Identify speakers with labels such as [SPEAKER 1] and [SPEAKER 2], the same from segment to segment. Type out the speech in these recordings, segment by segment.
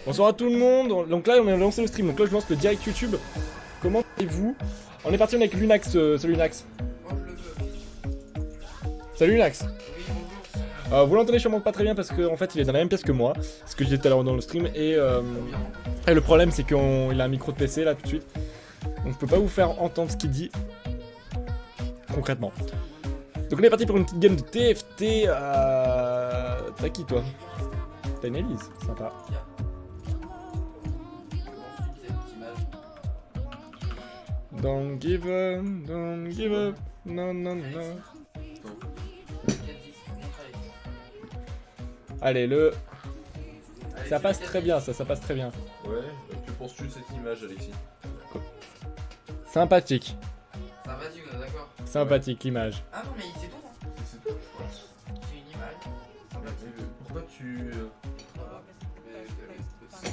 [SPEAKER 1] Bonsoir à tout le monde. Donc là, on a lancé le stream. Donc là, je lance le direct YouTube. Comment allez-vous? On est parti avec Lunax. Salut Lunax. Salut Lunax. Vous l'entendez sûrement pas très bien parce qu'en fait, il est dans la même pièce que moi. Ce que je disais tout à l'heure dans le stream. Et le problème, c'est qu'il a un micro de PC là tout de suite. Donc je peux pas vous faire entendre ce qu'il dit. Concrètement. Donc on est parti pour une petite game de TFT. T'as qui toi? T'as une Elise, sympa. Don't give up, non, non, non. Allez, ça passe très bien, ça passe très bien.
[SPEAKER 2] Ouais, que penses-tu de cette image, Alexis?
[SPEAKER 1] Sympathique.
[SPEAKER 3] Sympathique, on est d'accord.
[SPEAKER 1] Sympathique l'image.
[SPEAKER 3] Ah non, mais c'est tout, hein.
[SPEAKER 2] C'est tout, je pense.
[SPEAKER 3] C'est une image. Sympathique.
[SPEAKER 2] Pourquoi tu...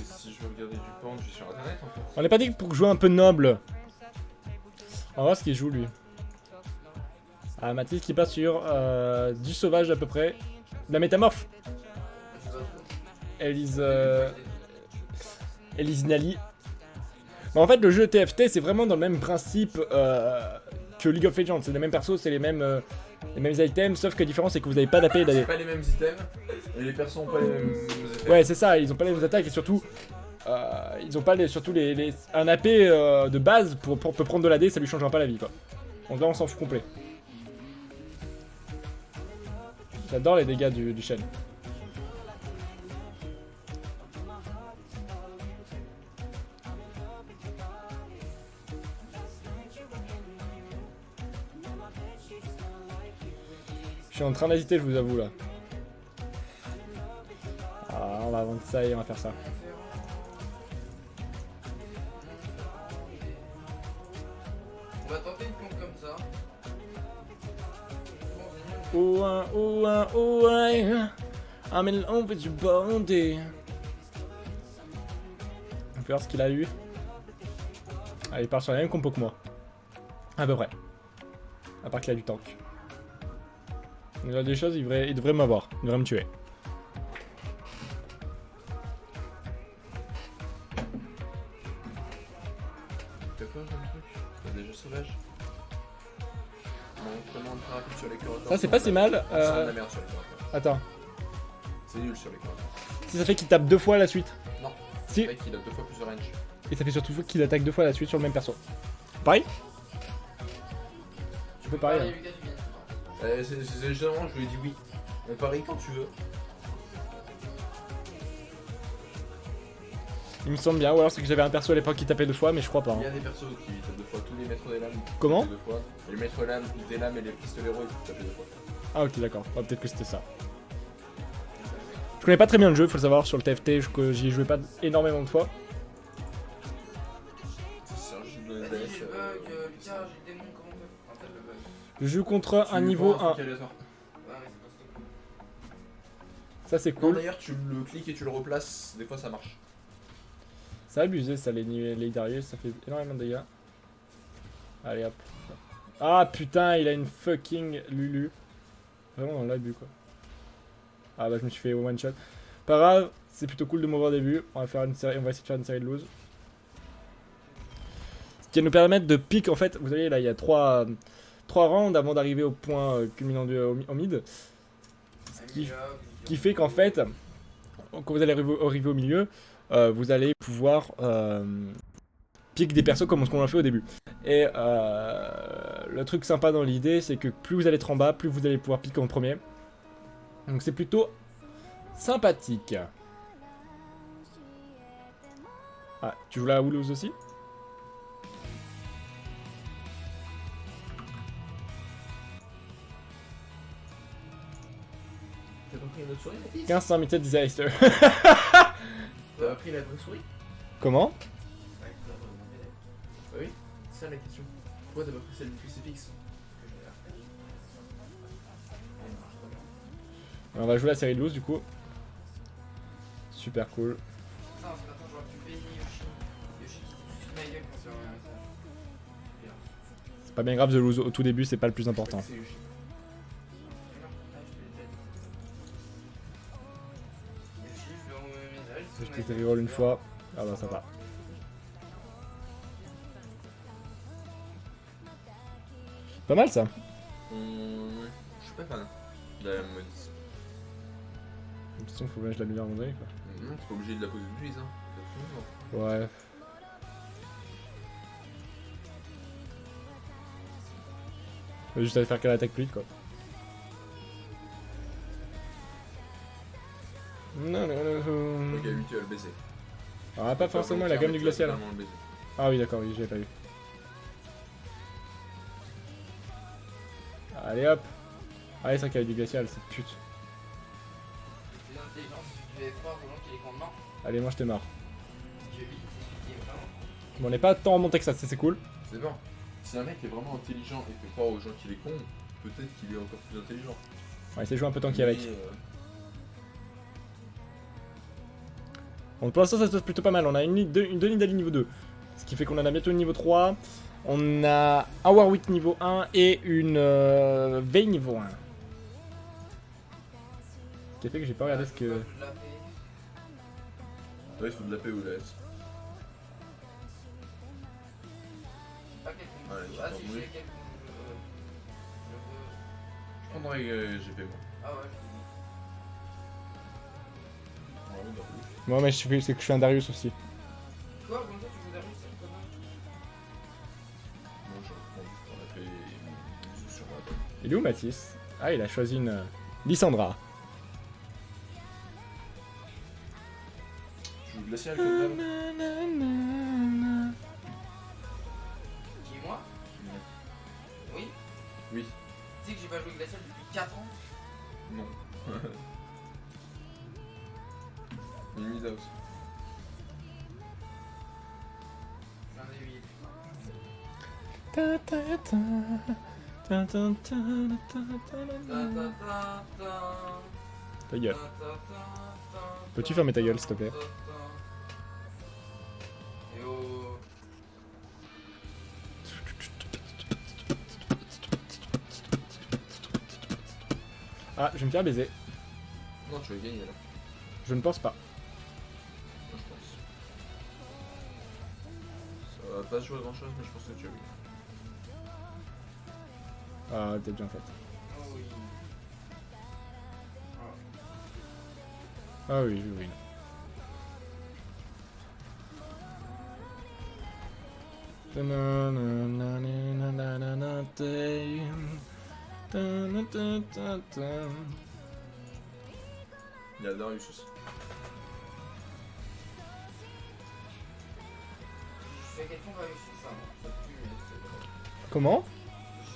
[SPEAKER 2] Si je veux regarder du porn, je suis sur internet en fait.
[SPEAKER 1] On est parti pour jouer un peu noble. On va voir ce qu'il joue lui. Ah, Mathis qui passe sur du sauvage à peu près. La métamorphe. Elise Nali. Mais en fait, le jeu TFT, c'est vraiment dans le même principe que League of Legends. C'est les mêmes persos, c'est les mêmes items, sauf que la différence, c'est que vous n'avez pas d'AP et
[SPEAKER 2] C'est
[SPEAKER 1] d'AD.
[SPEAKER 2] pas les mêmes items, et les persos ont pas les mêmes effets.
[SPEAKER 1] Ouais, c'est ça, ils ont pas les mêmes attaques et surtout, ils ont pas un AP de base pour prendre de l'AD, ça lui changera pas la vie quoi. Donc là, on s'en fout complet. J'adore les dégâts du Shen. Je suis en train d'hésiter, je vous avoue là. Ah, on va vendre ça et on va faire ça.
[SPEAKER 3] On va tenter une plombe comme ça.
[SPEAKER 1] I'm in love with your body. On peut voir ce qu'il a eu. Ah, il part sur la même compo que moi. À peu près. À part qu'il a du tank. Il a des choses, il devrait m'avoir. Il devrait me tuer.
[SPEAKER 2] T'as quoi comme truc? T'as des jeux sauvages? Montre-moi très rapide sur les corridors.
[SPEAKER 1] Ça, c'est pas si mal.
[SPEAKER 2] C'est de la merde sur les corridors.
[SPEAKER 1] Attends.
[SPEAKER 2] C'est nul sur les corridors.
[SPEAKER 1] Si ça fait qu'il tape 2 fois à la suite.
[SPEAKER 2] Non.
[SPEAKER 1] Si.
[SPEAKER 2] Le mec il a 2 fois plus de range.
[SPEAKER 1] Et ça fait surtout qu'il attaque 2 fois à la suite sur le même perso. Pareil. Tu peux pareil. Hein.
[SPEAKER 2] C'est justement, je lui ai dit oui. On parie quand tu veux.
[SPEAKER 1] Il me semble bien, ou alors c'est que j'avais un perso à l'époque qui tapait 2 fois, mais je crois pas.
[SPEAKER 2] Il y
[SPEAKER 1] Hein.
[SPEAKER 2] a des persos qui tapent 2 fois, tous les maîtres des lames.
[SPEAKER 1] Comment?
[SPEAKER 2] Tapent 2 fois. Les maîtres des lames et les pistoleros ils peuvent taper 2 fois.
[SPEAKER 1] Ah ok d'accord, peut-être que c'était ça. Je connais pas très bien le jeu, faut le savoir, sur le TFT, j'y ai joué pas énormément de fois.
[SPEAKER 2] C'est un jeu de
[SPEAKER 3] Vas-y,
[SPEAKER 2] DS.
[SPEAKER 3] j'ai le bug, Lucas, j'ai le démon, comment on fait? En fait, le bug.
[SPEAKER 1] Je joue contre un niveau 1.
[SPEAKER 3] Ouais, mais c'est pas cool.
[SPEAKER 1] Ça c'est
[SPEAKER 2] Non
[SPEAKER 1] cool.
[SPEAKER 2] d'ailleurs tu le cliques et tu le replaces, des fois ça marche.
[SPEAKER 1] Ça a abusé ça, les Darius, ça fait énormément de dégâts. Allez hop. Ah putain, il a une fucking Lulu. Vraiment dans l'abus quoi. Ah bah je me suis fait one shot. Pas grave, c'est plutôt cool de m'avoir au début. On va essayer de faire une série de lose. Ce qui va nous permettre de pick en fait. Vous voyez là il y a 3 rounds avant d'arriver au point culminant au mid. Qui fait qu'en fait, quand vous allez arriver au milieu, vous allez pouvoir pick des persos comme ce qu'on a fait au début. Et le truc sympa dans l'idée, c'est que plus vous allez être en bas, plus vous allez pouvoir pick en premier. Donc c'est plutôt sympathique. Ah, tu joues la Houlouse aussi?
[SPEAKER 2] T'as pas pris une autre souris, Mathis?
[SPEAKER 1] 1517 Disaster.
[SPEAKER 2] T'as pas pris la vraie souris?
[SPEAKER 1] Comment?
[SPEAKER 2] Bah oui, c'est ça la question. Pourquoi t'as pas pris celle du crucifix?
[SPEAKER 1] On va jouer la série de loose du coup. Super cool.
[SPEAKER 3] Non, c'est maintenant, j'aurais pu payer Yoshi. Yoshi qui se fout de ma gueule quand c'est un message.
[SPEAKER 1] C'est pas bien grave de lose au tout début, c'est pas le plus important.
[SPEAKER 2] C'est Yoshi.
[SPEAKER 3] Yoshi,
[SPEAKER 1] Je t'ai reroll une fois. Ah bah ça va. Pas mal ça.
[SPEAKER 2] Je suis pas fan de la mode.
[SPEAKER 1] De toute façon, faut bien que je la mette à un moment donné quoi.
[SPEAKER 2] Non, t'es pas obligé de la poser tout de suite, hein.
[SPEAKER 1] Ouais. Faut juste aller faire qu'elle attaque plus vite quoi. Non, non, non.
[SPEAKER 2] Ok, lui, tu vas le baiser.
[SPEAKER 1] Ah, pas forcément, il a quand même du glacial. Hein.
[SPEAKER 2] Le baiser.
[SPEAKER 1] Ah oui, d'accord, oui, j'avais pas vu. Allez hop. Allez, c'est vrai qu'il y avait du glacial, cette pute.
[SPEAKER 3] C'est intelligent, si tu devais croire aux gens qui les comptent, non.
[SPEAKER 1] Allez, moi je t'ai marre.
[SPEAKER 3] Je vis, c'est celui qui est vraiment.
[SPEAKER 1] Bon, on n'est pas tant remonté que ça, c'est cool.
[SPEAKER 2] C'est bon. Si un mec est vraiment intelligent et fait croire aux gens qu'il est con, peut-être qu'il est encore plus intelligent.
[SPEAKER 1] On va essayer de jouer un peu tanky avec.
[SPEAKER 2] Mais,
[SPEAKER 1] Bon, pour l'instant, ça se passe plutôt pas mal. On a deux Nidalee niveau 2. Ce qui fait qu'on en a bientôt une niveau 3. On a un Warwick niveau 1 et une Vayne niveau 1. Ce qui fait que j'ai pas regardé ce que.
[SPEAKER 2] ouais, il faut de la paix ou la S.
[SPEAKER 3] Pas quelqu'un.
[SPEAKER 2] Ouais, j'ai
[SPEAKER 3] Ah,
[SPEAKER 2] pas
[SPEAKER 3] si
[SPEAKER 2] voulu.
[SPEAKER 3] j'ai quelqu'un.
[SPEAKER 2] Je prendrai GP moi.
[SPEAKER 3] Ah ouais, je
[SPEAKER 2] Ouais, bah oui.
[SPEAKER 1] Moi, mais c'est que je fais un Darius aussi.
[SPEAKER 3] Quoi, comme ça, tu joues Darius, c'est pas mal.
[SPEAKER 2] Moi, j'en prends juste pour la paix et une sur la paix.
[SPEAKER 1] Il est où Mathis? Ah, il a choisi une Lysandra.
[SPEAKER 2] Tu joues glacial comme ça?
[SPEAKER 3] Qui, moi? Oui.
[SPEAKER 2] Oui.
[SPEAKER 3] Tu sais que j'ai pas joué Glacial depuis 4 ans?
[SPEAKER 2] Non. Une mise out.
[SPEAKER 3] J'en ai 8.
[SPEAKER 1] Ta gueule. Peux-tu fermer ta gueule, s'il te plaît?
[SPEAKER 3] Et oh.
[SPEAKER 1] Ah, je vais me faire baiser.
[SPEAKER 2] Non, tu vas gagner là.
[SPEAKER 1] Je ne pense pas.
[SPEAKER 2] Moi, je pense. Ça va pas se jouer à grand chose, mais je pense que tu vas gagner.
[SPEAKER 1] Ah, peut-être bien fait.
[SPEAKER 3] Oh oui.
[SPEAKER 1] Ah oui, oui, oui.
[SPEAKER 2] Il y a Darius aussi.
[SPEAKER 3] Je fais quel compte avec ça, non? Ça pue, mais c'est vrai.
[SPEAKER 1] Comment?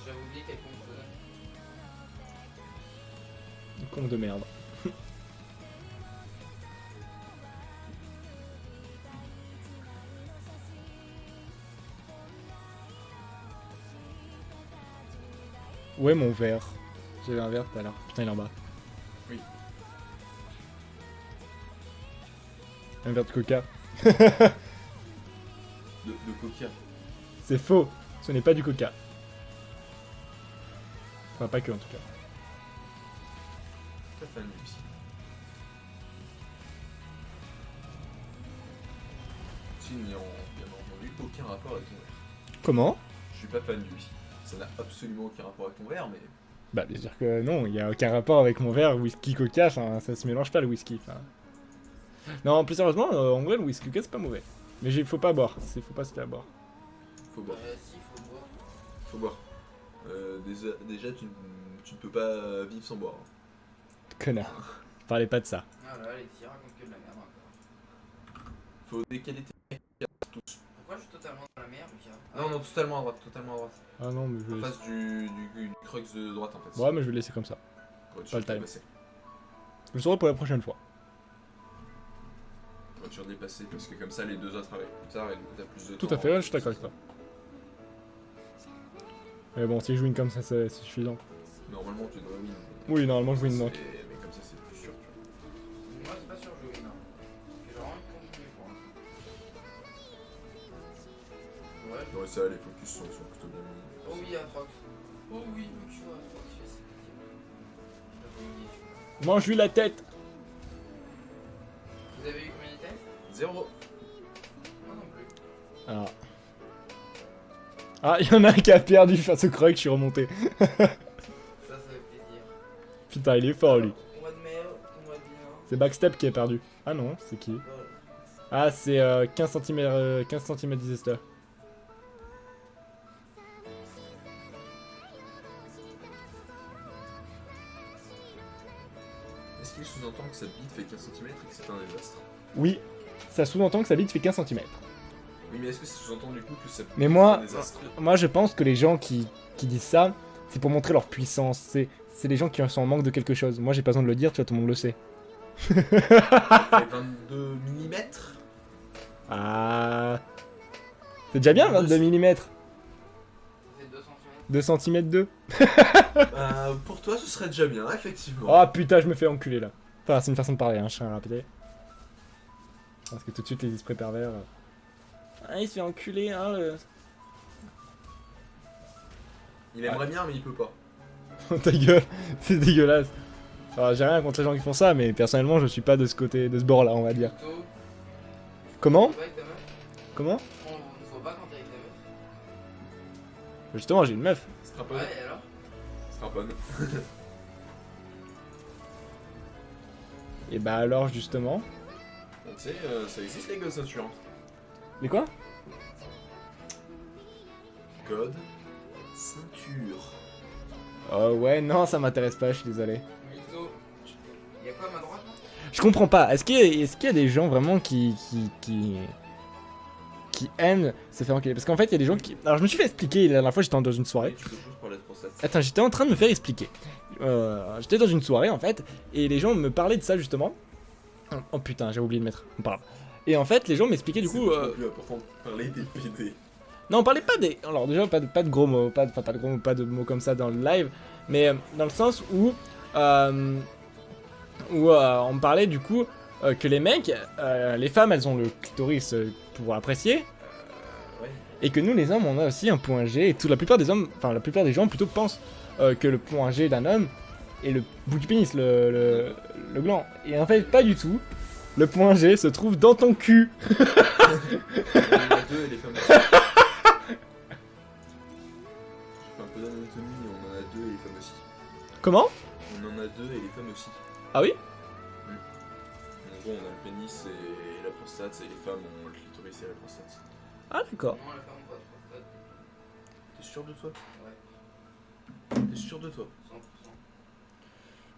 [SPEAKER 3] J'avais oublié quel compte je faisais.
[SPEAKER 1] Con de merde. Ouais, mon verre. J'avais un verre tout à l'heure. Putain, il est en bas.
[SPEAKER 2] Oui.
[SPEAKER 1] Un verre de coca.
[SPEAKER 2] De Coquia.
[SPEAKER 1] C'est faux. Ce n'est pas du coca. Enfin, pas que en tout cas.
[SPEAKER 2] Très fan lui aussi. Si, mais bien entendu, aucun rapport avec ton verre.
[SPEAKER 1] Comment?
[SPEAKER 2] Je suis pas fan de lui. Ça n'a absolument aucun rapport avec ton verre, mais.
[SPEAKER 1] Bah, bien sûr que non, il n'y a aucun rapport avec mon verre whisky coca, enfin, ça se mélange pas le whisky. Enfin. Non, plus sérieusement, en vrai, le whisky coca c'est pas mauvais. Mais faut pas boire, faut pas se faire boire.
[SPEAKER 2] Faut boire.
[SPEAKER 3] Si, faut boire.
[SPEAKER 2] Faut boire. Déjà, tu ne peux pas vivre sans boire.
[SPEAKER 1] Connard. Parlez pas de ça.
[SPEAKER 3] Ah là, Alexis raconte que de la merde encore.
[SPEAKER 2] Faut des qualités tous.
[SPEAKER 3] Pourquoi je suis totalement dans la merde, Lucas?
[SPEAKER 2] Non, non, totalement à droite, totalement à droite.
[SPEAKER 1] Ah non, mais je
[SPEAKER 2] En
[SPEAKER 1] vais laisser.
[SPEAKER 2] face du crux de droite en fait.
[SPEAKER 1] Ouais, mais je vais laisser comme ça.
[SPEAKER 2] Voiture
[SPEAKER 1] pas le time.
[SPEAKER 2] dépassée.
[SPEAKER 1] Je le saurai pour la prochaine fois.
[SPEAKER 2] Voiture dépassée parce que comme ça les deux autres arrivent plus tard et du coup t'as plus de
[SPEAKER 1] Tout
[SPEAKER 2] temps.
[SPEAKER 1] à fait, ouais, je suis d'accord avec toi. Mais bon, si je win comme ça, c'est suffisant.
[SPEAKER 2] Normalement tu devrais win.
[SPEAKER 1] Oui, normalement je win donc.
[SPEAKER 2] Mais comme ça c'est plus sûr. Tu
[SPEAKER 3] Moi, c'est pas sûr que je win, hein. J'ai vraiment envie de continuer pour l'instant. Ouais,
[SPEAKER 2] vois. Ouais, ça les focus sont plutôt bien mis.
[SPEAKER 3] oh oui, Atrox. Oh oui, mais tu vois, Atrox, c'est je l'avais oublié, celui-là.
[SPEAKER 1] Mange-lui la tête.
[SPEAKER 3] Vous avez eu combien de têtes?
[SPEAKER 2] 0.
[SPEAKER 3] Moi non plus.
[SPEAKER 1] Alors. Ah, il y en a un qui a perdu face au Croc, je suis remonté.
[SPEAKER 3] Ça fait plaisir.
[SPEAKER 1] Putain, il est fort lui.
[SPEAKER 3] Mois de mai, mois de bien.
[SPEAKER 1] C'est Backstep qui est perdu. Ah non, c'est qui? Ah, c'est 15 cm disaster.
[SPEAKER 2] Est-ce qu'il sous-entend que sa bite fait 15 cm et que c'est un désastre?
[SPEAKER 1] Oui, ça sous-entend que sa bite fait 15 cm.
[SPEAKER 2] Oui, mais est-ce que ça sous-entend du coup que ça
[SPEAKER 1] Mais
[SPEAKER 2] est
[SPEAKER 1] moi,
[SPEAKER 2] un désastre?
[SPEAKER 1] moi je pense que les gens qui disent ça, c'est pour montrer leur puissance. C'est les gens qui sont en manque de quelque chose. Moi j'ai pas besoin de le dire, tu vois, tout le monde le sait.
[SPEAKER 2] Ça fait 22 mm?
[SPEAKER 1] Ah. C'est déjà bien 22 mm.
[SPEAKER 3] Ça fait 2 cm.
[SPEAKER 1] 2 cm 2.
[SPEAKER 2] Pour toi, ce serait déjà bien, effectivement.
[SPEAKER 1] Oh putain, je me fais enculer là. Enfin, c'est une façon de parler, hein, je tiens à le rappeler. Parce que tout de suite les esprits pervers. Ah, il se fait enculer, hein.
[SPEAKER 2] Il aimerait bien, mais il peut pas.
[SPEAKER 1] Ta gueule, c'est dégueulasse. Alors, j'ai rien contre les gens qui font ça, mais personnellement, je suis pas de ce côté, de ce bord-là, on va dire.
[SPEAKER 3] Plutôt,
[SPEAKER 1] Comment?
[SPEAKER 3] tu vois avec ta meuf.
[SPEAKER 1] Comment?
[SPEAKER 3] On ne voit pas quand t'es avec ta meuf.
[SPEAKER 1] Justement, j'ai une meuf.
[SPEAKER 2] Strapon.
[SPEAKER 3] Ouais, et alors?
[SPEAKER 2] Strapon.
[SPEAKER 1] Et bah alors, justement.
[SPEAKER 2] Tu sais, ça existe les God ceinture.
[SPEAKER 1] Mais quoi?
[SPEAKER 2] God ceinture.
[SPEAKER 1] Oh ouais, non, ça m'intéresse pas, je suis désolé.
[SPEAKER 3] Plutôt, y'a quoi à ma droite là?
[SPEAKER 1] Je comprends pas. Est-ce qu'il y a des gens vraiment qui aiment se faire enculer? Parce qu'en fait, il y a des gens qui. Alors, je me suis fait expliquer la dernière fois, j'étais dans une soirée.
[SPEAKER 2] Tu peux toujours parler de prostate.
[SPEAKER 1] Attends, j'étais en train de me faire expliquer. J'étais dans une soirée en fait, et les gens me parlaient de ça justement. Oh putain, j'ai oublié de mettre. On parle. Et en fait, les gens m'expliquaient du coup.
[SPEAKER 2] C'est plus important de parler des PD.
[SPEAKER 1] Non, on parlait pas des. Alors déjà, pas de gros mots, pas de mots comme ça dans le live, mais dans le sens où on me parlait du coup que les mecs, les femmes, elles ont le clitoris pour apprécier,
[SPEAKER 2] Ouais.
[SPEAKER 1] et que nous, les hommes, on a aussi un point G. Et la plupart des hommes, enfin la plupart des gens plutôt pensent que le point G d'un homme est le bout du pénis, le gland. Et en fait, pas du tout. Le point G se trouve dans ton cul.
[SPEAKER 2] On en a deux et les femmes aussi. Je fais un peu d'anatomie, on en a deux et les femmes aussi.
[SPEAKER 1] Comment?
[SPEAKER 2] On en a deux et les femmes aussi.
[SPEAKER 1] Ah oui?
[SPEAKER 2] En gros, on a le pénis et la prostate, et les femmes ont le clitoris et la prostate.
[SPEAKER 1] Ah d'accord.
[SPEAKER 3] Non, la femme pas de prostate.
[SPEAKER 2] T'es sûr de toi?
[SPEAKER 3] Ouais,
[SPEAKER 2] T'es sûr de toi?
[SPEAKER 3] 100%.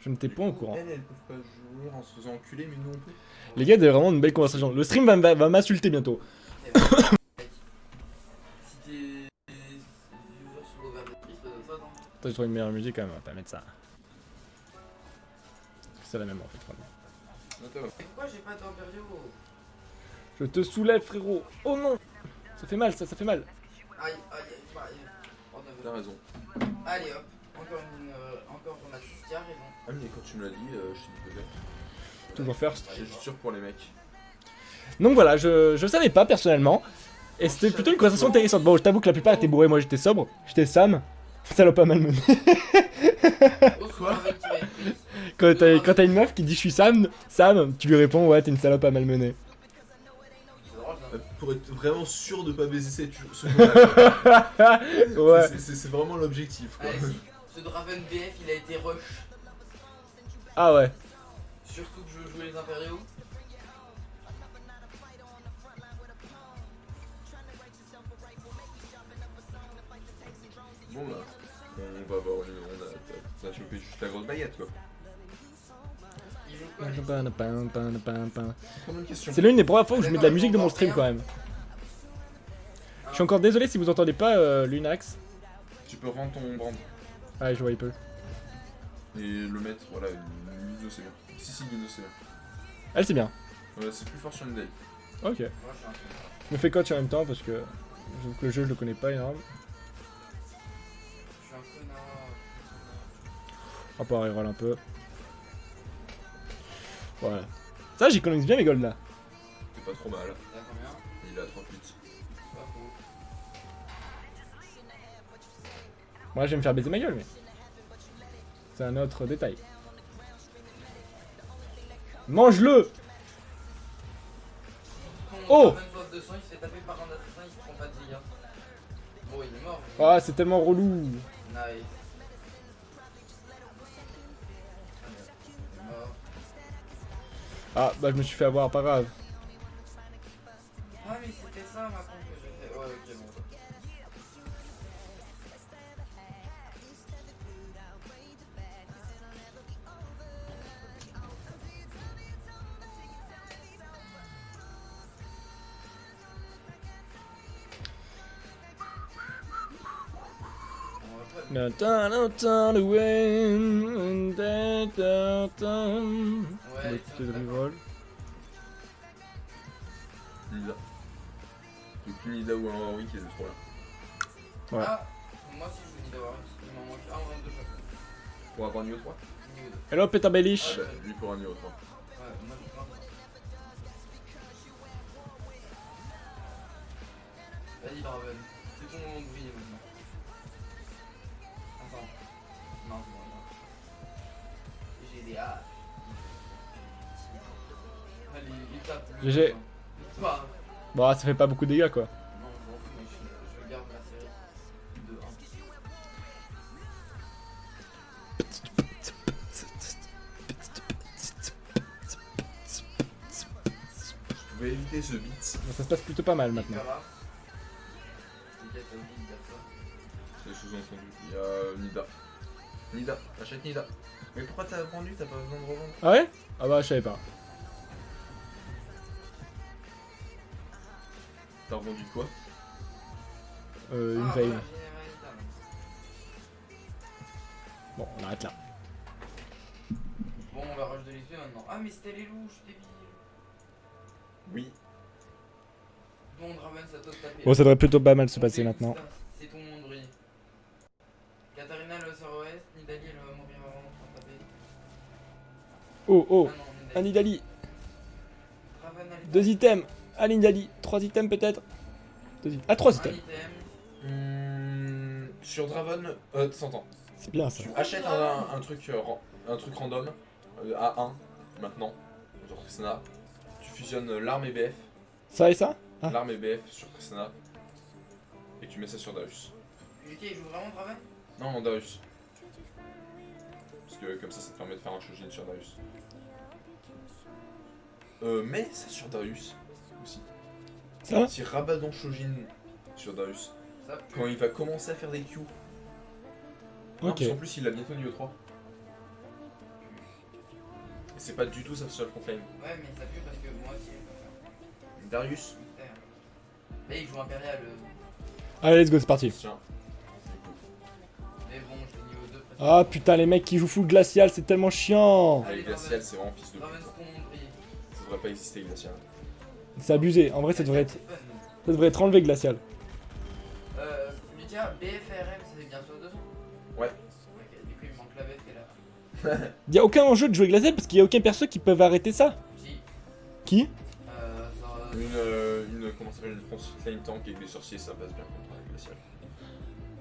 [SPEAKER 1] Je ne t'ai pas au courant.
[SPEAKER 2] Elles peuvent pas jouer en se faisant enculer, mais nous on peut.
[SPEAKER 1] Les gars, c'est vraiment une belle conversation. Le stream va m'insulter bientôt.
[SPEAKER 3] Si tes viewers sont ouverts d'esprit, ça donne ça, non?
[SPEAKER 1] Attends, je trouve une meilleure musique quand même, on va pas mettre ça. C'est la même en fait. Vraiment.
[SPEAKER 2] Attends.
[SPEAKER 3] Mais pourquoi j'ai pas d'impériaux?
[SPEAKER 1] Je te soulève, frérot. Oh non. Ça fait mal, ça fait mal.
[SPEAKER 3] Aïe, aïe, aïe, aïe. Oh,
[SPEAKER 2] T'as
[SPEAKER 3] neuf.
[SPEAKER 2] raison.
[SPEAKER 3] Allez hop, encore on a 6 qui arrivent.
[SPEAKER 2] Ah, mais quand tu me l'as dit, je t'ai dit peut-être.
[SPEAKER 1] Toujours first.
[SPEAKER 2] C'est juste sûr pour les mecs.
[SPEAKER 1] Donc voilà, je savais pas personnellement. Et c'était plutôt une conversation intéressante. Bon, je t'avoue que la plupart étaient bourrés, moi j'étais sobre. J'étais Sam. Salope à malmené.
[SPEAKER 3] Oh, c'est un mec qui va être pris.
[SPEAKER 1] Quand t'as une meuf qui dit je suis Sam, tu lui réponds ouais, t'es une salope à malmener.
[SPEAKER 3] C'est drôle, ça.
[SPEAKER 2] Pour être vraiment sûr de pas baiser ce jeu-là.
[SPEAKER 1] Ouais.
[SPEAKER 2] C'est vraiment l'objectif, quoi.
[SPEAKER 3] Allez-y, ce Draven BF il a été rush.
[SPEAKER 1] Ah ouais.
[SPEAKER 3] Surtout que je veux jouer les impériaux.
[SPEAKER 2] Bon, bah, on va voir. T'as chopé juste la grosse baguette, quoi.
[SPEAKER 3] Ils jouent quoi les-
[SPEAKER 2] Trop bonne question.
[SPEAKER 1] C'est l'une des premières fois où je mets de la musique de mon stream quand même. Je suis encore désolé si vous entendez pas Lunax.
[SPEAKER 2] Tu peux rendre ton brand
[SPEAKER 1] Ah, je vois, il peut.
[SPEAKER 2] et le mettre, voilà, Guido c'est bien. Si, Guido c'est bien.
[SPEAKER 1] Elle, c'est bien.
[SPEAKER 2] C'est plus fort sur une day.
[SPEAKER 1] Ok.
[SPEAKER 3] Moi je suis un
[SPEAKER 1] Je me fais coach en même temps parce que j'avoue que le jeu, je le connais pas énorme.
[SPEAKER 3] connard.
[SPEAKER 1] On va pouvoir reroll un peu. Voilà. Ça, j'économise bien mes golds là.
[SPEAKER 2] C'est pas trop mal.
[SPEAKER 3] T'as combien?
[SPEAKER 2] Il a 38.
[SPEAKER 3] Pas faux.
[SPEAKER 1] Moi, je vais me faire baiser ma gueule, mais. C'est un autre détail. Oh!
[SPEAKER 3] Draven pose 200, il se fait taper par un assassin, il se prend pas de dégâts. Bon, il est mort.
[SPEAKER 1] Ah, c'est tellement relou.
[SPEAKER 3] Nice. Mort.
[SPEAKER 1] Ah, bah je me suis fait avoir, pas grave.
[SPEAKER 3] Ah, mais c'était ça ma con que j'ai fait. Ouais, ok, bon. On va pas-
[SPEAKER 1] No time to win.
[SPEAKER 3] Ouais,
[SPEAKER 1] Petit reroll.
[SPEAKER 2] Nida. Donc une Nida ou un Warwick et les trois là.
[SPEAKER 1] Ouais.
[SPEAKER 3] Ah, moi aussi je veux d'avoir il m'en manque un ou un de chaque.
[SPEAKER 2] Pour avoir niveau 3.
[SPEAKER 3] Niveau 2.
[SPEAKER 1] Hello, Peter
[SPEAKER 2] Ah
[SPEAKER 1] Bellish.
[SPEAKER 2] bah lui pour un niveau 3.
[SPEAKER 3] Ouais, moi j'ai plein de ça. Vas-y Draven, c'est ton moment de briller maintenant. Attends. Non, c'est bon, non. J'ai des haches. Allez, il tape le.
[SPEAKER 1] GG.
[SPEAKER 3] Bah,
[SPEAKER 1] Bon, ça fait pas beaucoup de dégâts quoi.
[SPEAKER 3] non, je m'en fous, mais je garde la série de 1.
[SPEAKER 2] Je pouvais éviter ce beat.
[SPEAKER 1] Ça se passe plutôt pas mal maintenant.
[SPEAKER 3] C'est t'as oublié de dire ça.
[SPEAKER 2] C'est des choses entendues. Il y a Nida. Nida, achète Nida. Mais pourquoi t'as vendu? T'as pas besoin de revendre?
[SPEAKER 1] Ah ouais? Ah bah je savais pas.
[SPEAKER 2] T'as revendu quoi?
[SPEAKER 1] Une
[SPEAKER 3] Ah,
[SPEAKER 1] veille.
[SPEAKER 3] voilà, Généralita.
[SPEAKER 1] Bon, on arrête là.
[SPEAKER 3] Bon, on va rush de l'XP maintenant. Ah, mais c'était les loups, je suis débile.
[SPEAKER 2] Oui.
[SPEAKER 3] Bon, Draven, ça doit te taper.
[SPEAKER 1] Bon, ça devrait plutôt pas mal se
[SPEAKER 3] Ton
[SPEAKER 1] passer
[SPEAKER 3] Félix,
[SPEAKER 1] maintenant.
[SPEAKER 3] là, c'est ton monde brille. Katarina, le sort ouest. Nidali, elle va mourir avant de taper.
[SPEAKER 1] Oh, oh.
[SPEAKER 3] Ah non,
[SPEAKER 1] Un Nidali.
[SPEAKER 3] Draven, elle est
[SPEAKER 1] 2 items. Un Nidali. 3 items peut-être. Ah, 3
[SPEAKER 3] un
[SPEAKER 1] items.
[SPEAKER 3] item.
[SPEAKER 2] Sur Draven, t'entends.
[SPEAKER 1] C'est bien ça.
[SPEAKER 2] Tu achètes un truc random à 1 maintenant, genre Tristana. Tu fusionnes l'arme et BF,
[SPEAKER 1] Ça et ça? Ah.
[SPEAKER 2] l'arme et BF sur Tristana, et tu mets ça sur Darius.
[SPEAKER 3] Lucas, il joue vraiment Draven?
[SPEAKER 2] Non, Darius. Parce que comme ça te permet de faire un Shojin sur Darius. Mais ça sur Darius aussi.
[SPEAKER 1] Ça?
[SPEAKER 2] Si Rabadon Shojin sur Darius,
[SPEAKER 3] Ça pue.
[SPEAKER 2] quand il va commencer à faire des Q. Non,
[SPEAKER 1] Ok.
[SPEAKER 2] parce qu'en plus il a bientôt niveau 3. Et c'est pas du tout sa seule contre lane.
[SPEAKER 3] Ouais, mais ça pue parce que moi aussi, je peux faire.
[SPEAKER 2] Darius.
[SPEAKER 3] Mystère. Là, il joue Impérial.
[SPEAKER 1] Allez, let's go, c'est parti.
[SPEAKER 2] Tiens.
[SPEAKER 3] Mais bon, je suis niveau 2 presque.
[SPEAKER 1] Ah putain, les mecs qui jouent full glacial, c'est tellement chiant.
[SPEAKER 3] Allez,
[SPEAKER 2] Avec Glacial, c'est vraiment fils de
[SPEAKER 3] Draven,
[SPEAKER 2] pute.
[SPEAKER 3] c'est ton monde brille.
[SPEAKER 2] Ça devrait pas exister Glacial.
[SPEAKER 1] C'est abusé. En vrai, ça devrait être enlevé glacial.
[SPEAKER 3] Lucas, BFRM, c'est bien sur 200?
[SPEAKER 2] Ouais.
[SPEAKER 3] Ok, du coup, il manque la bête qui est là.
[SPEAKER 1] Y a aucun enjeu de jouer glacial parce qu'il y a aucun perso qui peuvent arrêter ça.
[SPEAKER 3] Si.
[SPEAKER 1] Qui?
[SPEAKER 2] Comment ça s'appelle, une front lane tank avec des sorciers, ça passe bien contre un Glacial.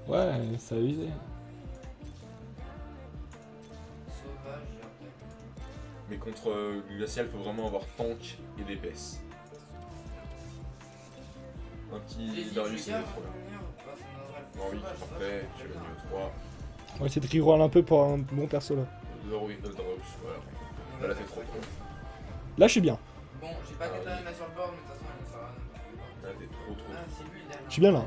[SPEAKER 1] Ouais, ça a abusé.
[SPEAKER 3] Sauvage, j'ai un truc.
[SPEAKER 2] Mais contre Glacial, faut vraiment avoir tank et DPS. Un petit Darius, c'est trop bien. Non, oui, parfait, tu as le niveau 3.
[SPEAKER 1] On va essayer de reroll un peu pour un bon perso là.
[SPEAKER 2] Darius, voilà. Là, là, t'es trop.
[SPEAKER 1] Là, je suis bien.
[SPEAKER 3] Bon, j'ai pas Katarina sur le board, mais de toute façon, elle ne sert à rien.
[SPEAKER 2] Là, t'es trop.
[SPEAKER 3] Ah, c'est lui le dernier.
[SPEAKER 1] Je suis bien là.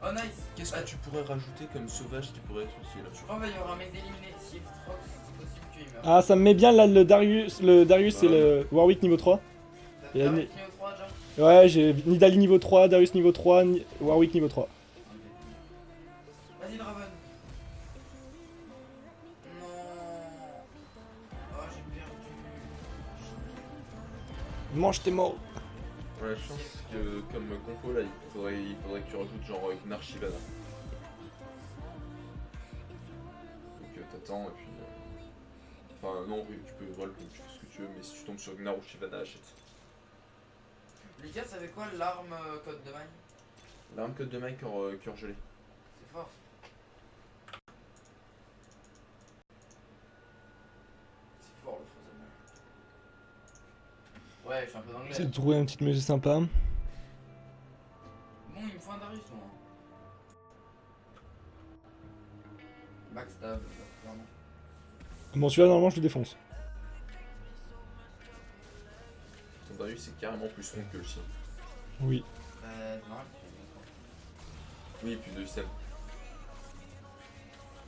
[SPEAKER 3] Oh, nice.
[SPEAKER 2] Qu'est-ce que tu pourrais rajouter comme sauvage qui pourrait être aussi là?
[SPEAKER 3] Je crois qu'il y aura un mec d'éliminé. Si Frox, c'est possible qu'il meure.
[SPEAKER 1] Ah, ça me met bien là le Darius et le Warwick niveau 3.
[SPEAKER 3] T'as
[SPEAKER 1] et
[SPEAKER 3] fait un
[SPEAKER 1] Ni-
[SPEAKER 3] niveau 3 déjà?
[SPEAKER 1] Ouais, j'ai Nidali niveau 3, Darius niveau 3, Warwick niveau 3.
[SPEAKER 3] Vas-y, Draven. Non. Oh, j'ai perdu.
[SPEAKER 1] Mange tes morts.
[SPEAKER 2] Ouais, je pense que comme compo là, il faudrait que tu rajoutes genre Gnar Shivana. Donc t'attends et puis. Enfin, non, oui, tu peux roll comme tu fais ce que tu veux, mais si tu tombes sur Gnar ou Shivana, achète.
[SPEAKER 3] Lucas, ça fait quoi l'arme code de maille?
[SPEAKER 2] L'arme code de Mike cœur gelé.
[SPEAKER 3] C'est fort. C'est fort le Frozen. Ouais, je suis un peu d'anglais.
[SPEAKER 1] J'essaie de trouver un petit musée sympa.
[SPEAKER 3] Bon, il me faut un Darius, moi. Backstab, clairement.
[SPEAKER 1] Bon, celui-là, normalement, je le défonce.
[SPEAKER 2] Ton Darius c'est carrément plus rond que le sien.
[SPEAKER 1] Oui.
[SPEAKER 3] C'est normal,
[SPEAKER 2] Oui, plus de système.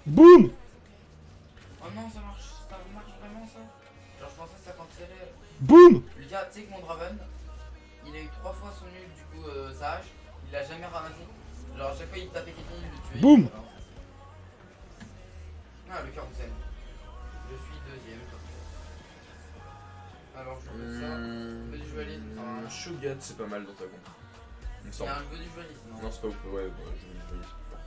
[SPEAKER 1] Boum!
[SPEAKER 3] Oh non, ça marche vraiment ça. Genre, je pensais que ça cancelait.
[SPEAKER 1] Boum!
[SPEAKER 3] Le gars, tu sais que mon Draven, il a eu 3 fois son nul, du coup, sage. Il l'a jamais ramassé. Genre, à chaque fois, il tapait quelqu'un, il le tuait.
[SPEAKER 1] Boum.
[SPEAKER 3] Ah, le cœur vous aime. Je suis deuxième. Alors, je fais ça. Feu du dualiste, ça va.
[SPEAKER 2] Shogat c'est pas mal dans ta compte. Il me
[SPEAKER 3] Il y
[SPEAKER 2] semble.
[SPEAKER 3] a un feu du dualiste, non?
[SPEAKER 2] Non, c'est pas ouf. Ouais, je veux du dualiste, c'est plus fort.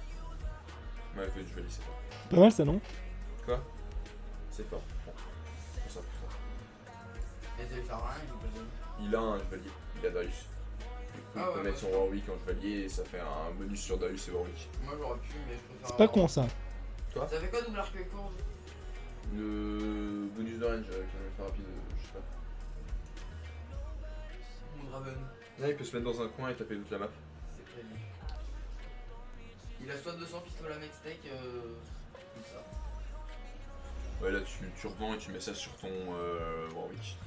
[SPEAKER 2] Ouais, le dualiste, c'est fort.
[SPEAKER 1] Pas mal, ça, non?
[SPEAKER 2] Quoi? C'est fort. Bon. Pour ça, pour ça.
[SPEAKER 3] Mais ça lui sert à rien, il faut pas le dire.
[SPEAKER 2] Il a un chevalier, il a Darius. Du coup,
[SPEAKER 3] Ah
[SPEAKER 2] il peut
[SPEAKER 3] ouais,
[SPEAKER 2] mettre son Warwick en chevalier et ça fait un bonus sur Darius et Warwick.
[SPEAKER 3] Moi, j'aurais pu, mais je préfère.
[SPEAKER 1] C'est pas con, ça.
[SPEAKER 3] Ça fait quoi double arc courbe?
[SPEAKER 2] Le bonus de range, kilomètre rapide, je sais pas.
[SPEAKER 3] Mon Draven.
[SPEAKER 2] Là, il peut se mettre dans un coin et taper toute la map.
[SPEAKER 3] C'est prévu. Il a soit 200 pistolets à Mextech, comme ça.
[SPEAKER 2] Ouais, là, tu revends et tu mets ça sur ton Warwick.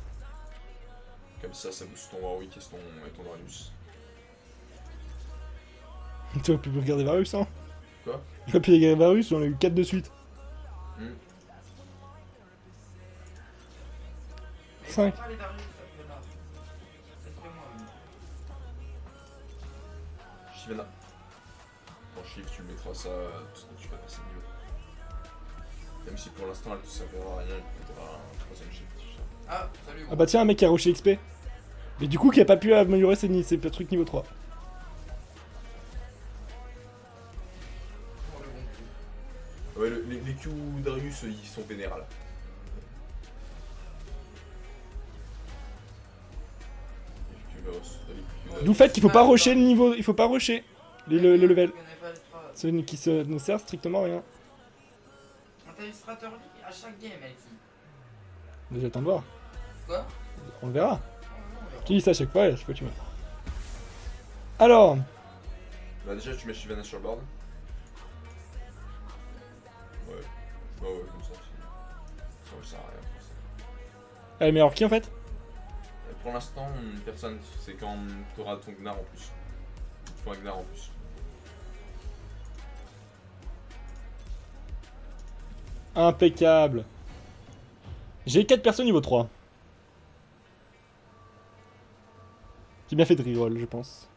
[SPEAKER 2] Comme ça booste ton Warwick et ton Darius.
[SPEAKER 1] Tu aurais pu regarder Varus, hein?
[SPEAKER 2] Quoi?
[SPEAKER 1] J'aurais pu regarder Varus, j'en ai eu 4 de suite.
[SPEAKER 3] Mais
[SPEAKER 1] 5.
[SPEAKER 3] pas les Darius, ça fait là. Laisse-le-moi, mais.
[SPEAKER 2] Shivana. En shift, tu mettras ça parce que tu vas passer de niveau. Même si pour l'instant elle te servira à rien, il te mettra un troisième shift.
[SPEAKER 3] Ah, salut.
[SPEAKER 1] Ah bah tiens, un mec qui a rushé XP. Mais du coup, qui a pas pu améliorer ses trucs niveau 3.
[SPEAKER 3] Pour le bon coup.
[SPEAKER 2] Ouais, les Q Darius ils sont vénères là.
[SPEAKER 1] D'où le fait qu'il faut pas rusher le niveau, il faut pas rusher le level.
[SPEAKER 3] Je connais pas les strats.
[SPEAKER 1] Ce qui ne sert strictement à rien.
[SPEAKER 3] T'as eu Strater à chaque game, Alexis.
[SPEAKER 1] Déjà, attends de voir.
[SPEAKER 3] Quoi?
[SPEAKER 1] On le verra.
[SPEAKER 3] Oh, non, on verra.
[SPEAKER 1] Tu dis ça à chaque fois tu mets. Alors,
[SPEAKER 2] Bah déjà tu mets Shivana sur le board. Ouais. Ouais comme ça. Ça sert à rien pour ça.
[SPEAKER 1] elle est meilleure qui en fait?
[SPEAKER 2] Pour l'instant, personne, c'est quand tu auras ton Gnar en plus. Il te faut un Gnar en plus.
[SPEAKER 1] Impeccable. J'ai 4 persos niveau 3. J'ai bien fait de reroll, je pense.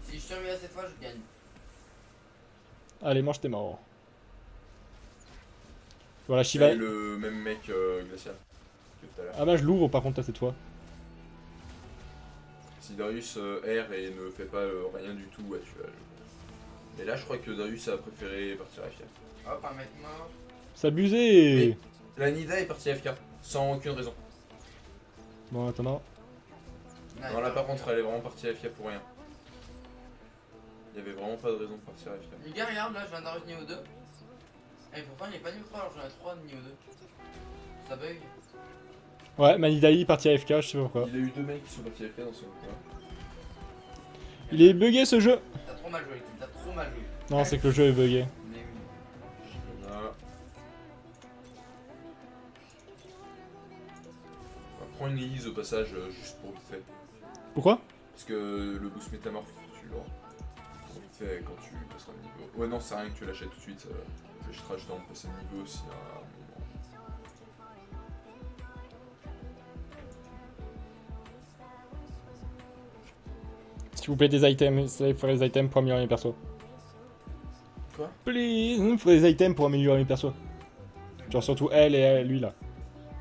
[SPEAKER 3] Si je survis à cette fois, je gagne.
[SPEAKER 1] Allez, mange tes morts. Voilà, Shiva.
[SPEAKER 2] C'est le même mec glacial que tout à l'heure.
[SPEAKER 1] Ah bah je l'ouvre par contre là cette fois.
[SPEAKER 2] Si Darius erre et ne fait pas rien du tout, ouais, tu vas. Mais là, je crois que Darius a préféré partir AFK.
[SPEAKER 3] Hop, un mec mort.
[SPEAKER 1] S'abuser.
[SPEAKER 2] La Nida est partie AFK, sans aucune raison.
[SPEAKER 1] Bon, attends.
[SPEAKER 3] Ah,
[SPEAKER 2] Non, là, par contre, elle est vraiment partie AFK pour rien. Il y avait vraiment pas de raison de partir AFK.
[SPEAKER 3] Les gars, regarde, là, je viens d'arriver niveau 2. Et pourtant, il est pas niveau 3, alors j'en ai 3 de niveau 2. Ça bug.
[SPEAKER 1] Ouais, Manidali parti AFK, je sais pas pourquoi.
[SPEAKER 2] Il a eu deux mecs qui sont partis AFK dans son coin.
[SPEAKER 1] Il est bugué ce jeu.
[SPEAKER 3] T'as trop mal joué, Alexis, t'as trop mal joué.
[SPEAKER 1] Non, c'est que le jeu est bugué.
[SPEAKER 3] Mais oui.
[SPEAKER 2] Voilà. Prends une Elise au passage, juste pour vite fait.
[SPEAKER 1] Pourquoi?
[SPEAKER 2] Parce que le boost métamorphe, tu l'auras. Pour vite fait quand tu passeras le niveau. Ouais, non, c'est rien que tu l'achètes tout de suite. Tu l'achèteras juste avant de passer le niveau aussi à un moment.
[SPEAKER 1] S'il vous plaît, des items. Il faudrait des items pour améliorer mes persos.
[SPEAKER 2] Quoi?
[SPEAKER 1] Please, il faudrait des items pour améliorer mes persos. Genre surtout elle et lui là.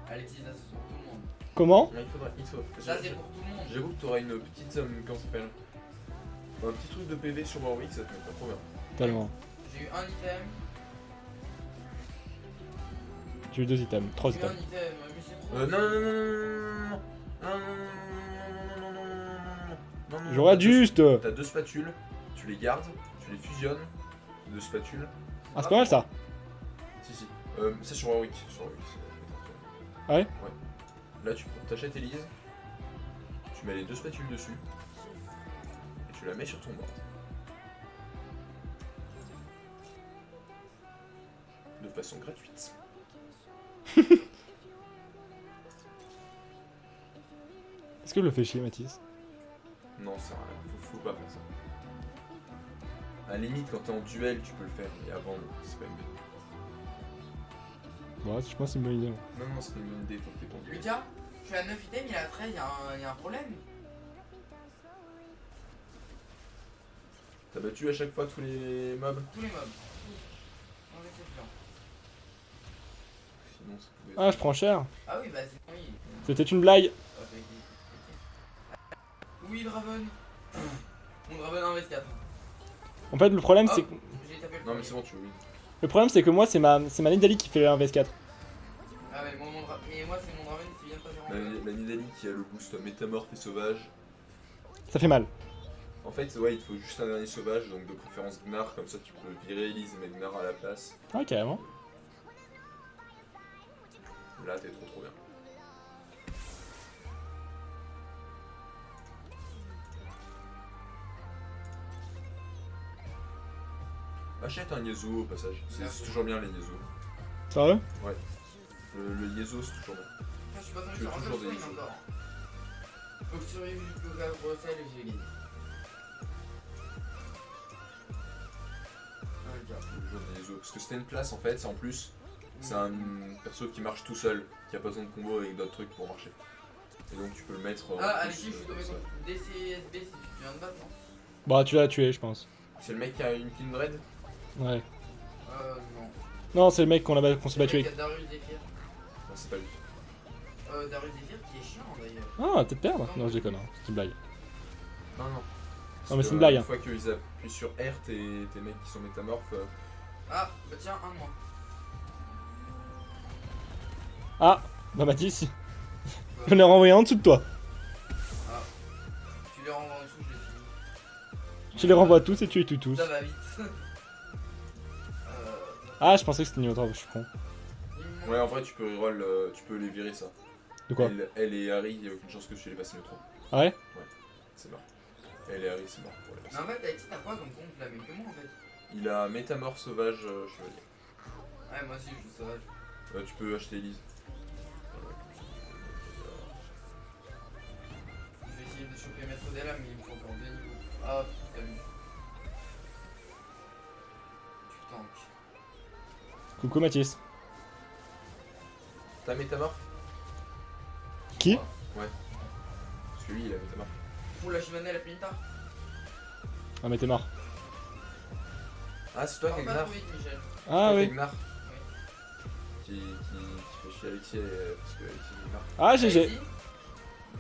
[SPEAKER 3] Alexis, ça c'est pour tout le monde.
[SPEAKER 1] Comment?
[SPEAKER 2] Il faudra, il faut.
[SPEAKER 3] Ça c'est pour tout le monde.
[SPEAKER 2] J'avoue que t'auras une petite comment ça s'appelle? Un petit truc de PV sur Warwick, ça te mettra trop bien.
[SPEAKER 1] Tellement.
[SPEAKER 3] J'ai eu un item.
[SPEAKER 1] J'ai eu 2 items, 3
[SPEAKER 3] J'ai eu un
[SPEAKER 1] items.
[SPEAKER 3] item, mais c'est trop.
[SPEAKER 2] Non.
[SPEAKER 1] J'aurais juste.
[SPEAKER 2] T'as deux spatules, tu les gardes, tu les fusionnes. Deux spatules.
[SPEAKER 1] Ah, c'est pas mal ça.
[SPEAKER 2] Si. C'est sur Warwick.
[SPEAKER 1] Ah ouais?
[SPEAKER 2] Là, tu t'achètes Elise, tu mets les 2 spatules dessus, et tu la mets sur ton board. De façon gratuite.
[SPEAKER 1] Est-ce que je le fais chier, Mathis?
[SPEAKER 2] Non, ça faut pas faire ça. À la limite, quand t'es en duel, tu peux le faire, mais avant, c'est pas une bonne idée.
[SPEAKER 1] Ouais, je pense que c'est une bonne idée.
[SPEAKER 2] Non, non, c'est pas une bonne idée quand t'es en duel.
[SPEAKER 3] Lucas, je suis à 9 items, il est à 13, il y a un problème.
[SPEAKER 2] T'as battu à chaque fois tous les mobs?
[SPEAKER 3] Tous les mobs. Tous. Sans exception.
[SPEAKER 2] Sinon, ça pouvait
[SPEAKER 1] Ah, je prends cher.
[SPEAKER 3] Ah oui, bah c'est oui.
[SPEAKER 1] C'était une blague.
[SPEAKER 3] Ok, ok. Oui, Draven. Mon Draven 1 vs4.
[SPEAKER 1] En fait, le problème,
[SPEAKER 3] Hop.
[SPEAKER 1] c'est que...
[SPEAKER 3] J'ai tapé le
[SPEAKER 2] Non, mais
[SPEAKER 3] premier.
[SPEAKER 2] c'est bon, tu veux.
[SPEAKER 1] Le problème, c'est que moi, c'est ma Nidalee qui fait un vs4.
[SPEAKER 3] Ah ouais, mais moi c'est mon Draven qui vient de passer en
[SPEAKER 2] La Nidalee qui a le boost métamorphe et sauvage.
[SPEAKER 1] Ça fait mal.
[SPEAKER 2] En fait, ouais, il te faut juste un dernier sauvage, donc de préférence Gnar, comme ça tu peux virer Elise et mettre Gnar à la place.
[SPEAKER 1] Ah, carrément.
[SPEAKER 2] Là, t'es trop bien. Achète un Yasuo au passage, c'est toujours bien les Yasuo.
[SPEAKER 1] Sérieux?
[SPEAKER 2] Le Yasuo c'est toujours bien.
[SPEAKER 3] Je suis pas tombé
[SPEAKER 2] Tu veux
[SPEAKER 3] sur un
[SPEAKER 2] toujours
[SPEAKER 3] seul
[SPEAKER 2] des
[SPEAKER 3] swing
[SPEAKER 2] Yasuo.
[SPEAKER 3] encore. Faut que je survive jusqu'au cas Bruxelles et j'ai gagné. Ah, le gars.
[SPEAKER 2] Toujours des Yasuo. Parce que c'était une classe en fait, c'est en plus, c'est un perso qui marche tout seul, qui a pas besoin de combo avec d'autres trucs pour marcher. Et donc tu peux le mettre.
[SPEAKER 3] Ah,
[SPEAKER 2] en
[SPEAKER 3] allez,
[SPEAKER 2] plus,
[SPEAKER 3] je suis tombé
[SPEAKER 2] ça.
[SPEAKER 3] contre DCSB si tu viens de battre, non?
[SPEAKER 1] Bah, tu l'as tué, je pense.
[SPEAKER 2] C'est le mec qui a une Kindred?
[SPEAKER 1] Ouais.
[SPEAKER 3] Non.
[SPEAKER 1] Non, c'est le mec qu'on s'est battu
[SPEAKER 3] Il y
[SPEAKER 1] avec.
[SPEAKER 3] a Darius Zephyr.
[SPEAKER 2] Non, c'est pas lui.
[SPEAKER 3] Darius Zephyr qui est chiant d'ailleurs.
[SPEAKER 1] Ah, on va peut-être perdre. Non, je déconne, hein. C'est une blague.
[SPEAKER 2] Non, non.
[SPEAKER 1] Non, mais c'est une blague,
[SPEAKER 2] Une
[SPEAKER 1] hein.
[SPEAKER 2] fois qu'ils appuient sur R, tes mecs qui sont métamorphes.
[SPEAKER 3] Ah, bah tiens, un de moi.
[SPEAKER 1] Ah, bah Mathis, j'en ai renvoyé un en dessous de toi.
[SPEAKER 3] Ah. Tu les renvoies en dessous, je les finis.
[SPEAKER 1] Je les renvoie tous et tu les tues tous.
[SPEAKER 3] Ça va vite.
[SPEAKER 1] Ah, je pensais que c'était niveau 3, je suis con.
[SPEAKER 2] Ouais, en vrai, tu peux reroll, tu peux les virer ça.
[SPEAKER 1] De quoi?
[SPEAKER 2] Elle et Harry, il y a aucune chance que tu les passes le 3.
[SPEAKER 1] Ah ouais?
[SPEAKER 2] C'est mort. Elle et Harry, c'est mort pour les
[SPEAKER 3] Mais
[SPEAKER 2] passer.
[SPEAKER 3] en fait, Alexis, t'as quoi comme compte la même que moi en fait?
[SPEAKER 2] Il a métamorphe sauvage chevalier.
[SPEAKER 3] Ouais, moi aussi, je suis sauvage.
[SPEAKER 2] Tu peux acheter Elise.
[SPEAKER 3] Je vais essayer de choper Maître Della, mais il me faut encore 2 niveaux. Hop, salut. Tu tankes.
[SPEAKER 1] Coucou Mathis.
[SPEAKER 2] T'as métamorphe?
[SPEAKER 1] Qui?
[SPEAKER 2] Parce que lui, il a métamorphe.
[SPEAKER 3] Ouh, la Shivana, elle a Pinta.
[SPEAKER 1] Ah, mais t'es mort.
[SPEAKER 2] Ah, c'est toi qui as
[SPEAKER 3] Pas
[SPEAKER 2] Gnar?
[SPEAKER 3] trop vite, Michel.
[SPEAKER 1] Ah oui.
[SPEAKER 2] Gnar. Qui fait chier Alexis parce que Alexis est Gnar.
[SPEAKER 1] Ah, GG.
[SPEAKER 3] Alexis,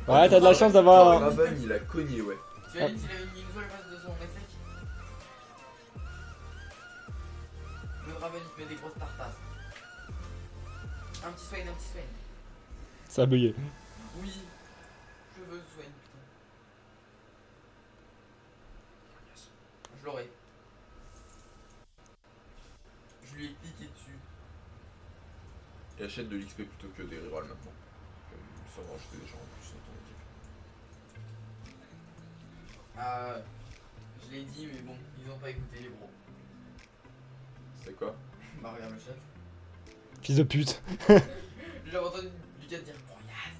[SPEAKER 1] Ouais, t'as de la chance d'avoir.
[SPEAKER 2] Raven, il a cogné, ouais.
[SPEAKER 3] tu as dit s'il avait une Ningzo à la place de son effet. Le Raven, il te met des grosses tartasses. Un petit Swain, un petit Swain.
[SPEAKER 1] Ça a bugué.
[SPEAKER 3] Oui, je veux ce Swain, putain. Je l'aurai. Je lui ai cliqué dessus.
[SPEAKER 2] Et achète de l'XP plutôt que des rerolls maintenant. Comme ça va rajouter des gens en plus dans ton équipe.
[SPEAKER 3] Ah, je l'ai dit, mais bon, ils ont pas écouté les bros.
[SPEAKER 2] C'était quoi?
[SPEAKER 3] Bah, regarde le chat.
[SPEAKER 1] Fils de pute.
[SPEAKER 3] J'ai entendu Lucas dire prends Yaz.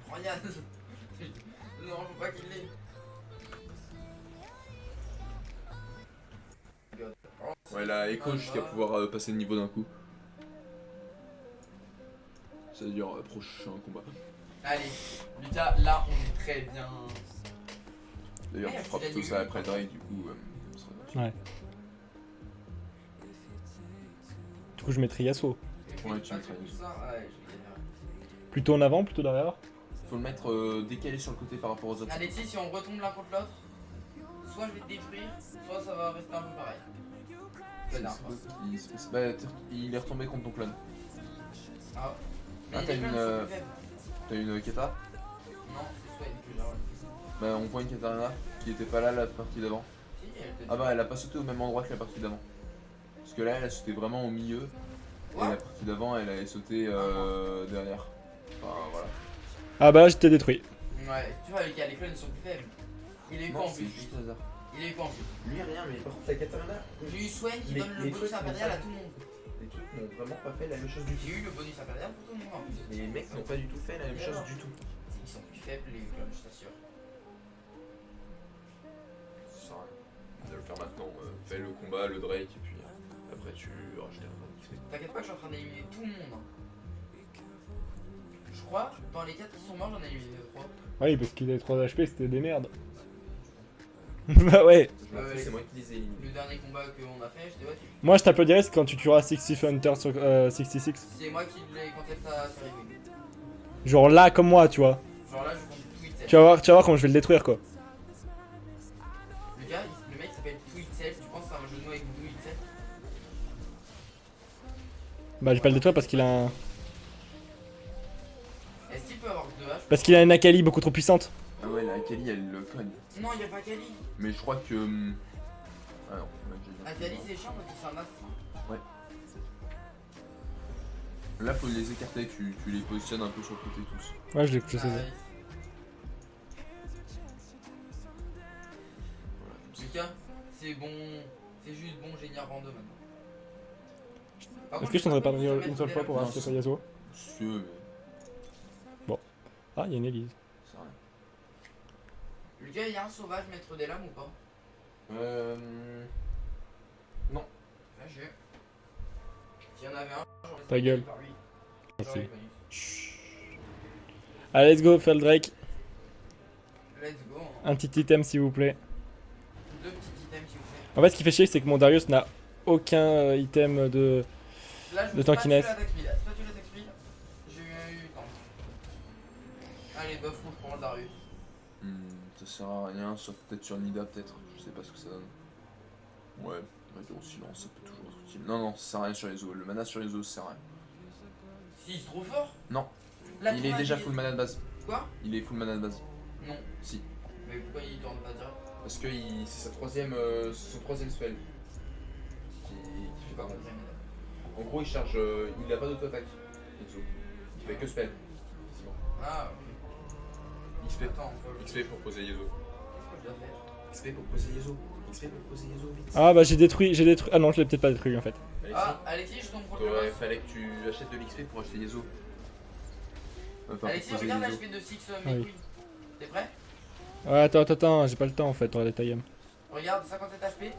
[SPEAKER 3] Prends Yaz. Non, faut pas qu'il l'ait.
[SPEAKER 2] Ouais, la Echo jusqu'à pouvoir passer de niveau d'un coup. C'est-à-dire prochain combat.
[SPEAKER 3] Allez, Lucas, là on est très bien.
[SPEAKER 2] D'ailleurs,
[SPEAKER 3] Ouais,
[SPEAKER 2] tu feras
[SPEAKER 3] tu l'as
[SPEAKER 2] plutôt
[SPEAKER 3] dit
[SPEAKER 2] ça
[SPEAKER 3] oui.
[SPEAKER 2] après Drake, du coup. Ça sera vachement.
[SPEAKER 1] Ouais. Du coup, je mettrai Yasuo.
[SPEAKER 2] Ouais, tu mettras
[SPEAKER 3] tout
[SPEAKER 2] Yasuo.
[SPEAKER 3] ça. Ouais, je vais gagner.
[SPEAKER 1] Plutôt en avant, plutôt derrière.
[SPEAKER 2] Faut le mettre décalé sur le côté par rapport aux autres.
[SPEAKER 3] Alexis, si on retombe l'un contre l'autre, soit je vais te détruire, soit ça va rester un peu pareil. Connard, quoi.
[SPEAKER 2] Il est retombé contre ton clone.
[SPEAKER 3] Ah, mais
[SPEAKER 2] Ah,
[SPEAKER 3] les
[SPEAKER 2] t'as
[SPEAKER 3] clans
[SPEAKER 2] une,
[SPEAKER 3] sont plus faibles.
[SPEAKER 2] T'as une Kata?
[SPEAKER 3] Non, c'est Swain que j'ai relevé.
[SPEAKER 2] Bah, on voit une Katarina qui était pas là la partie d'avant.
[SPEAKER 3] Si, elle était
[SPEAKER 2] Ah bah, elle a pas sauté au même endroit que la partie d'avant. Parce que là, elle a sauté vraiment au milieu. Et
[SPEAKER 3] Ouais.
[SPEAKER 2] la partie d'avant, elle avait sauté derrière. Enfin, voilà.
[SPEAKER 1] Ah bah là j'étais détruit.
[SPEAKER 3] Ouais, tu vois, les gars, les clones ils sont plus faibles. Il a eu quoi
[SPEAKER 2] Non,
[SPEAKER 3] en
[SPEAKER 2] c'est
[SPEAKER 3] plus
[SPEAKER 2] juste hasard.
[SPEAKER 3] Il a eu quoi en plus
[SPEAKER 2] Lui, rien, mais par contre, la Katarina,
[SPEAKER 3] J'ai eu Swen qui
[SPEAKER 2] Les-
[SPEAKER 3] donne le
[SPEAKER 2] les
[SPEAKER 3] bonus
[SPEAKER 2] trucs
[SPEAKER 3] impérial
[SPEAKER 2] n'ont
[SPEAKER 3] à
[SPEAKER 2] pas-
[SPEAKER 3] tout le monde.
[SPEAKER 2] les trucs n'ont vraiment pas fait la même chose du tout.
[SPEAKER 3] J'ai eu le bonus impérial pour tout le monde en plus.
[SPEAKER 2] Les mecs n'ont pas du tout fait la même
[SPEAKER 3] Mais
[SPEAKER 2] chose
[SPEAKER 3] alors
[SPEAKER 2] du tout.
[SPEAKER 3] Ils sont plus faibles les clones, je t'assure.
[SPEAKER 2] Ça sert à rien de le faire maintenant. Fais le combat, le Drake, et puis après tu rachètes un peu d'XP.
[SPEAKER 3] T'inquiète pas que je suis en train d'éliminer tout le monde. Hein. Je crois, dans les 4 qui sont morts, j'en ai éliminé 3.
[SPEAKER 1] Oui, parce qu'il avait 3 HP, c'était des merdes. Bah ouais.
[SPEAKER 2] Je m'en fous,
[SPEAKER 3] Ouais,
[SPEAKER 2] c'est moi qui les ai éliminés.
[SPEAKER 3] Le dernier combat qu'on a fait, j'étais ouais,
[SPEAKER 1] Moi je t'applaudirais, c'est quand tu tueras 60 Hunter sur 66.
[SPEAKER 3] c'est moi qui l'ai contesté à série. Oui.
[SPEAKER 1] Genre là, comme moi, tu vois.
[SPEAKER 3] Genre là, je compte Tweet.
[SPEAKER 1] Tu vas voir comment je vais le détruire quoi.
[SPEAKER 3] Le gars, le mec s'appelle Tweetcell, tu penses que c'est un jeu de mots avec Tweetcell?
[SPEAKER 1] Bah je vais pas le détruire parce qu'il a un...
[SPEAKER 3] Est-ce qu'il peut avoir 2 H?
[SPEAKER 1] Parce qu'il a une Akali beaucoup trop puissante.
[SPEAKER 2] Ah ouais, la Akali elle le cogne.
[SPEAKER 3] Non, y'a pas Kali.
[SPEAKER 2] Mais je crois que. Ah non, ouais, j'ai bien
[SPEAKER 3] Akali
[SPEAKER 2] compris.
[SPEAKER 3] c'est chiant parce que c'est un as.
[SPEAKER 2] Là faut les écarter, tu les positionnes un peu sur le côté tous.
[SPEAKER 1] Ouais, je sais.
[SPEAKER 3] Nice.
[SPEAKER 2] Voilà, comme ça.
[SPEAKER 3] Lucas, c'est bon, c'est juste bon génial rando maintenant. Par
[SPEAKER 1] Est-ce
[SPEAKER 3] contre,
[SPEAKER 1] que je t'entendrais pas
[SPEAKER 3] peux
[SPEAKER 1] revenir
[SPEAKER 3] mettre
[SPEAKER 1] une seule
[SPEAKER 3] des
[SPEAKER 1] fois pour
[SPEAKER 3] lames.
[SPEAKER 1] voir si c'est pas Yasuo?
[SPEAKER 2] Si, mais
[SPEAKER 1] Ah, il y a une Elise.
[SPEAKER 2] c'est rien.
[SPEAKER 3] Lucas, y'a un sauvage mettre des lames ou pas?
[SPEAKER 2] Non.
[SPEAKER 3] Là, j'ai. S'il y en avait un, j'aurais
[SPEAKER 1] Ta gueule.
[SPEAKER 3] par lui.
[SPEAKER 1] Merci.
[SPEAKER 3] J'aurais bonus.
[SPEAKER 1] Allez, let's go, faire le Drake.
[SPEAKER 3] Let's go. Hein.
[SPEAKER 1] Un petit item s'il vous plaît.
[SPEAKER 3] 2 petits items s'il vous plaît.
[SPEAKER 1] En fait, ce qui fait chier, c'est que mon Darius n'a aucun item de...
[SPEAKER 3] Là, je
[SPEAKER 1] De
[SPEAKER 3] me
[SPEAKER 1] tankiness.
[SPEAKER 3] Là, c'est pas tu l'attaques speed. J'ai eu temps. Allez, buff rouge pour le Darius.
[SPEAKER 2] Ça sert à rien, sauf peut-être sur Nida, peut-être. Je sais pas ce que ça donne. Ouais, réduire au silence, ça peut toujours être utile. Non, non, ça sert à rien sur les os. Le mana sur les os, ça sert à rien.
[SPEAKER 3] Si, c'est trop fort.
[SPEAKER 2] Non,
[SPEAKER 3] Là,
[SPEAKER 2] il est déjà full mana de base.
[SPEAKER 3] Quoi?
[SPEAKER 2] Il est full mana de base.
[SPEAKER 3] Non.
[SPEAKER 2] Si.
[SPEAKER 3] Mais pourquoi il tourne pas direct?
[SPEAKER 2] Parce que c'est son troisième spell. Qui fait pas mal. En gros, il charge. Il a pas d'auto-attaque. Enzo. Il fait que spell. Effectivement.
[SPEAKER 3] Ah, ok.
[SPEAKER 2] XP.
[SPEAKER 3] Attends, on peut.
[SPEAKER 2] XP pour poser Yezo.
[SPEAKER 3] Qu'est-ce que je dois faire?
[SPEAKER 2] XP pour poser Yezo. XP pour poser Yezo, vite.
[SPEAKER 1] Ah bah j'ai détruit... Ah non, je l'ai peut-être pas détruit en fait.
[SPEAKER 3] Ah, Alexis, je tombe contre le
[SPEAKER 2] Ouais,
[SPEAKER 3] boss.
[SPEAKER 2] fallait que tu achètes de l'XP pour acheter Yezo. Enfin,
[SPEAKER 3] Alexis,
[SPEAKER 2] pour poser
[SPEAKER 3] regarde
[SPEAKER 2] Yezo.
[SPEAKER 3] l'HP de Six
[SPEAKER 1] Ah oui.
[SPEAKER 3] Queen. T'es prêt?
[SPEAKER 1] Ouais, attends, j'ai pas le temps en fait pour aller tailler.
[SPEAKER 3] Regarde, 57 HP.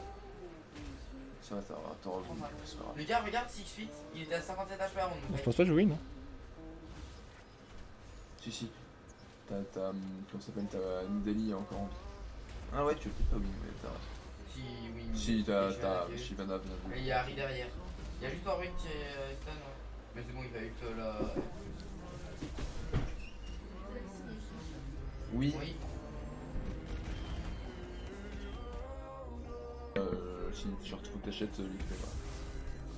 [SPEAKER 2] Ça va, t'auras vu, c'est pas grave.
[SPEAKER 3] Le gars, regarde Six Feet, il était à 57 HP avant de nous
[SPEAKER 1] Je
[SPEAKER 3] faire.
[SPEAKER 1] pense pas que je win. Hein.
[SPEAKER 2] Si. Comment ça s'appelle? T'as Nidalee encore en vie. Ah ouais, tu veux peut-être pas win, mais t'as.
[SPEAKER 3] Si, oui.
[SPEAKER 2] Si,
[SPEAKER 3] mais
[SPEAKER 2] t'as
[SPEAKER 3] je vais attaquer.
[SPEAKER 2] Shivana vient
[SPEAKER 3] Et
[SPEAKER 2] de.
[SPEAKER 3] il y a Harry derrière. Il y a juste Orwin qui est stun, ouais. Mais c'est bon, il va ult la.
[SPEAKER 2] Oui.
[SPEAKER 3] Oui.
[SPEAKER 2] Si genre faut que t'achètes l'XP là.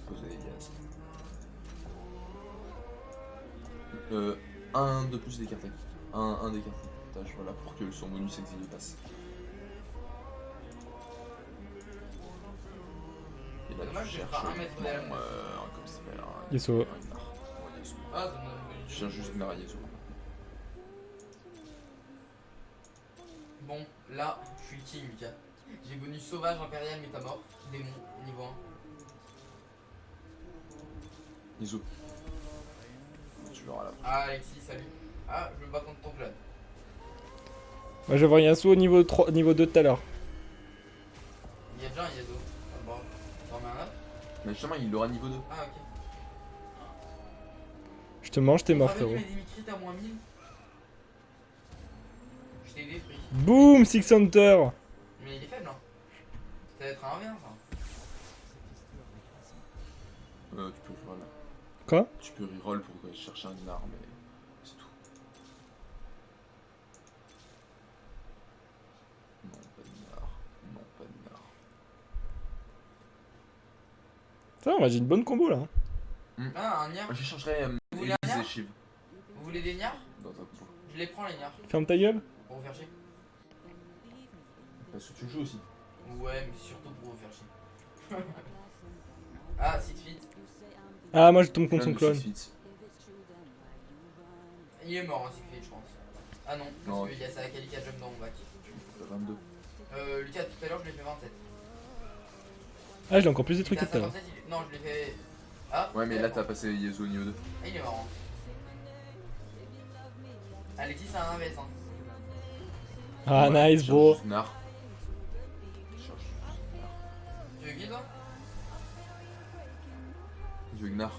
[SPEAKER 2] Poser les gaz. Un de plus d'écarté. Un d'écarté. Tâche, voilà, pour que son bonus exilé passe. Et là,
[SPEAKER 3] Dommage,
[SPEAKER 2] tu
[SPEAKER 3] je vais
[SPEAKER 2] cherches
[SPEAKER 3] faire un mètre derrière moi.
[SPEAKER 2] comme ça s'appelle un
[SPEAKER 1] Yasuo.
[SPEAKER 2] un Gnar. Ouais, Yasuo.
[SPEAKER 3] Ah, ça me donne un bonus.
[SPEAKER 2] Tu cherches juste Gnar et Yasuo.
[SPEAKER 3] Bon, là, je suis le king, Lucas. J'ai bonus sauvage, impérial, métamorphe, démon, niveau 1.
[SPEAKER 2] Yasuo. Tu verras là.
[SPEAKER 3] Ah, Alexis, salut. Ah, je me bats contre ton clan.
[SPEAKER 1] Moi je vais voir Yasuo niveau 3, niveau 2 tout à l'heure.
[SPEAKER 3] Il y a déjà un Yado. Ah, bon. T'en mets un autre?
[SPEAKER 2] Mais justement, il aura niveau 2.
[SPEAKER 3] Ah, ok.
[SPEAKER 1] Je te mange, t'es mort
[SPEAKER 3] T'as vu
[SPEAKER 1] frérot.
[SPEAKER 3] mes demi-crits à moins 1000? Je t'ai détruit.
[SPEAKER 1] Boum, Six Hunter.
[SPEAKER 3] Mais il est faible, hein. Ça va être un 1v1, ça.
[SPEAKER 2] Tu peux reroll.
[SPEAKER 1] Quoi?
[SPEAKER 2] Tu peux reroll pour chercher un Gnar, mais c'est tout. Non, pas de Gnar. Non, pas de Gnar.
[SPEAKER 1] Ça va, j'ai une bonne combo là. Hein.
[SPEAKER 3] Ah, un Niar.
[SPEAKER 2] J'échangerais
[SPEAKER 3] Vous voulez un
[SPEAKER 2] Elise et
[SPEAKER 3] Gnar?
[SPEAKER 2] Shiv
[SPEAKER 3] Vous voulez des Niars?
[SPEAKER 2] dans un combo.
[SPEAKER 3] Je les prends, les Niars.
[SPEAKER 1] Ferme ta gueule.
[SPEAKER 3] Pour vous faire chier.
[SPEAKER 2] Parce que tu le joues aussi.
[SPEAKER 3] Ouais, mais surtout pour vous faire chier. Ah, Six Feet.
[SPEAKER 1] Ah, moi je tombe contre son
[SPEAKER 2] de
[SPEAKER 1] clone.
[SPEAKER 2] Six Feet.
[SPEAKER 3] Il est mort, hein, Six Feet, je pense. Ah non,
[SPEAKER 2] Non.
[SPEAKER 3] parce qu'il y a Sakali qui a jump dans mon bac.
[SPEAKER 2] T'as 22.
[SPEAKER 3] Lucas, tout à l'heure, je l'ai fait 27.
[SPEAKER 1] Ah, j'ai encore plus
[SPEAKER 3] Il
[SPEAKER 1] détruit
[SPEAKER 3] était
[SPEAKER 1] que
[SPEAKER 3] à
[SPEAKER 1] tout à l'heure.
[SPEAKER 3] 57, non, je l'ai fait. Ah,
[SPEAKER 2] Ouais, mais là t'as passé Yezo au niveau 2.
[SPEAKER 3] Ah, il est marrant. Alexis, c'est un inverse. Hein.
[SPEAKER 1] Ah,
[SPEAKER 2] Ouais,
[SPEAKER 1] nice,
[SPEAKER 2] je
[SPEAKER 1] bro.
[SPEAKER 2] cherche juste Gnar. Je cherche juste Gnar.
[SPEAKER 3] Tu veux qui, toi?
[SPEAKER 2] Je veux Gnar.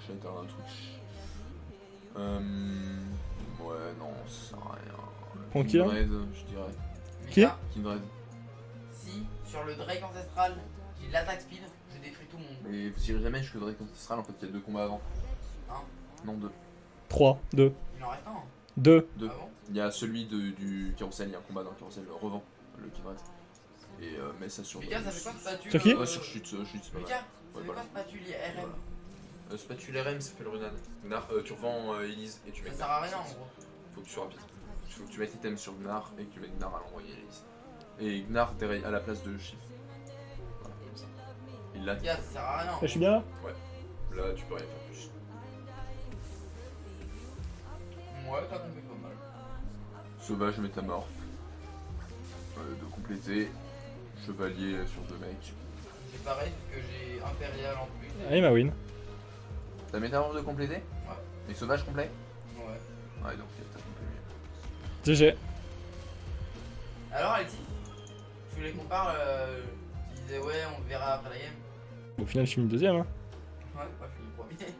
[SPEAKER 2] Je vais un truc. Ouais, non, ça sert à rien.
[SPEAKER 1] Prends qui, là
[SPEAKER 2] Kindred, je dirais.
[SPEAKER 1] Qui?
[SPEAKER 3] Lucas,
[SPEAKER 2] Kindred.
[SPEAKER 3] si sur le Drake ancestral, j'ai de l'attaque speed, je détruis tout le monde.
[SPEAKER 2] Mais vous irez jamais jusqu'au Drake Ancestral, en fait, il y a 2 combats avant.
[SPEAKER 3] Hein?
[SPEAKER 2] Non, 2.
[SPEAKER 1] 3, 2,
[SPEAKER 3] Il en reste un.
[SPEAKER 1] 2.
[SPEAKER 2] 2.
[SPEAKER 3] Ah bon?
[SPEAKER 2] Il y a celui du carrousel, il y a un combat dans le carrousel, revend le Kindred. Et mets ça sur.
[SPEAKER 3] Lucas, ça fait quoi spatule?
[SPEAKER 1] Sur qui?
[SPEAKER 2] Ouais, sur chute, c'est pas mal.
[SPEAKER 3] Lucas, ça
[SPEAKER 2] Ouais,
[SPEAKER 3] fait
[SPEAKER 2] voilà.
[SPEAKER 3] quoi spatule RM?
[SPEAKER 2] Voilà. Spatule RM, ça fait le Runan. Gnar, tu revends Elise et tu mets.
[SPEAKER 3] Ça sert à rien en gros.
[SPEAKER 2] Faut que tu sois rapide. Faut que tu mettes item sur Gnar et que tu mettes Gnar à l'envoyer Elise. Et Gnar à la place de Shift. Voilà, comme ça. Et là,
[SPEAKER 3] Lucas, ça sert à rien.
[SPEAKER 1] Je suis bien là?
[SPEAKER 2] là, tu peux rien faire plus.
[SPEAKER 3] Ouais, t'as compris pas mal.
[SPEAKER 2] Sauvage métamorphe. De compléter. Chevalier sur 2 mecs.
[SPEAKER 3] C'est pareil, parce que j'ai Impérial en plus.
[SPEAKER 1] Allez, ma win.
[SPEAKER 2] T'as métamorphe de compléter?
[SPEAKER 3] Ouais.
[SPEAKER 2] Et sauvage complet?
[SPEAKER 3] Ouais.
[SPEAKER 2] Ouais, donc t'as complet mieux.
[SPEAKER 1] GG.
[SPEAKER 3] Alors, Alexis, tu voulais qu'on parle, tu disais ouais, on verra après la game.
[SPEAKER 1] Au final, je finis deuxième. Hein.
[SPEAKER 3] Ouais, moi je suis le premier.